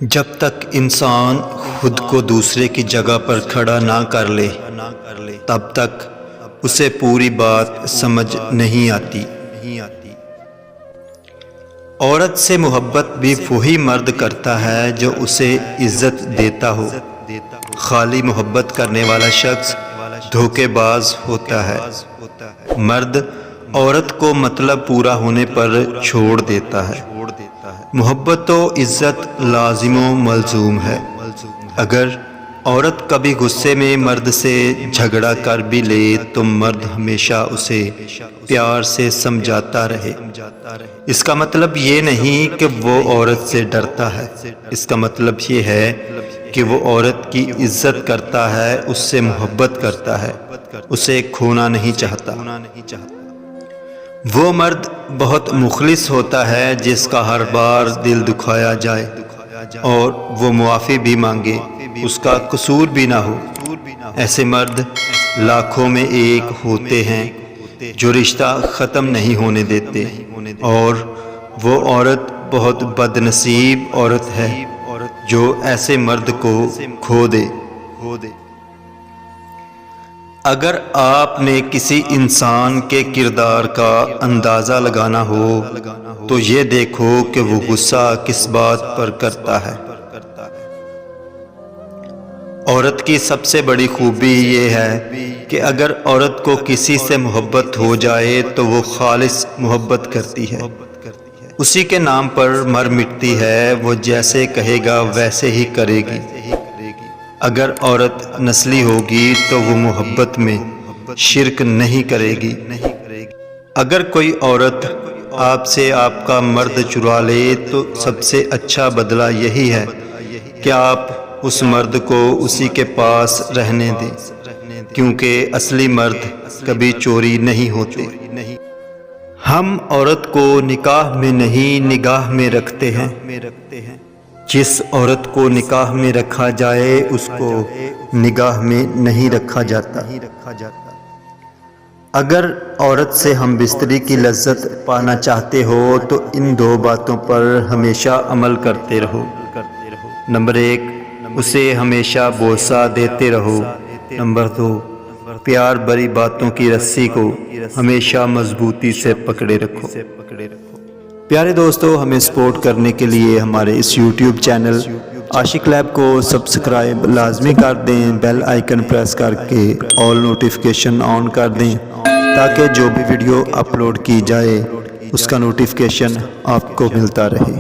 جب تک انسان خود کو دوسرے کی جگہ پر کھڑا نہ کر لے تب تک اسے پوری بات سمجھ نہیں آتی۔ عورت سے محبت بھی وہی مرد کرتا ہے جو اسے عزت دیتا ہو۔ خالی محبت کرنے والا شخص دھوکے باز ہوتا ہے۔ مرد عورت کو مطلب پورا ہونے پر چھوڑ دیتا ہے۔ محبت و عزت لازم و ملزوم ہے۔ اگر عورت کبھی غصے میں مرد سے جھگڑا کر بھی لے تو مرد ہمیشہ اسے پیار سے سمجھاتا رہے۔ اس کا مطلب یہ نہیں کہ وہ عورت سے ڈرتا ہے، اس کا مطلب یہ ہے کہ وہ عورت کی عزت کرتا ہے، اس سے محبت کرتا ہے، اسے کھونا نہیں چاہتا۔ وہ مرد بہت مخلص ہوتا ہے جس کا ہر بار دل دکھایا جائے اور وہ معافی بھی مانگے، اس کا قصور بھی نہ ہو۔ ایسے مرد لاکھوں میں ایک ہوتے ہیں جو رشتہ ختم نہیں ہونے دیتے، اور وہ عورت بہت بد نصیب عورت ہے جو ایسے مرد کو کھو دے۔ اگر آپ نے کسی انسان کے کردار کا اندازہ لگانا ہو تو یہ دیکھو کہ وہ غصہ کس بات پر کرتا ہے۔ عورت کی سب سے بڑی خوبی یہ ہے کہ اگر عورت کو کسی سے محبت ہو جائے تو وہ خالص محبت کرتی ہے، اسی کے نام پر مر مٹتی ہے، وہ جیسے کہے گا ویسے ہی کرے گی۔ اگر عورت نسلی ہوگی تو وہ محبت میں شرک نہیں کرے گی۔ اگر کوئی عورت آپ سے آپ کا مرد چرا لے تو سب سے اچھا بدلہ یہی ہے کہ آپ اس مرد کو اسی کے پاس رہنے دیں، کیونکہ اصلی مرد کبھی چوری نہیں ہوتے۔ ہم عورت کو نکاح میں نہیں نگاہ میں رکھتے ہیں۔ جس عورت کو نکاح میں رکھا جائے اس کو نگاہ میں نہیں رکھا جاتا۔ اگر عورت سے ہم بستری کی لذت پانا چاہتے ہو تو ان دو باتوں پر ہمیشہ عمل کرتے رہو۔ نمبر 1، اسے ہمیشہ بوسہ دیتے رہو۔ نمبر 2، پیار بری باتوں کی رسی کو ہمیشہ مضبوطی سے پکڑے رکھو۔ پیارے دوستو، ہمیں سپورٹ کرنے کے لیے ہمارے اس یوٹیوب چینل عاشق لیب کو سبسکرائب لازمی کر دیں، بیل آئیکن پریس کر کے آل نوٹیفیکیشن آن کر دیں تاکہ جو بھی ویڈیو اپلوڈ کی جائے اس کا نوٹیفیکیشن آپ کو ملتا رہے۔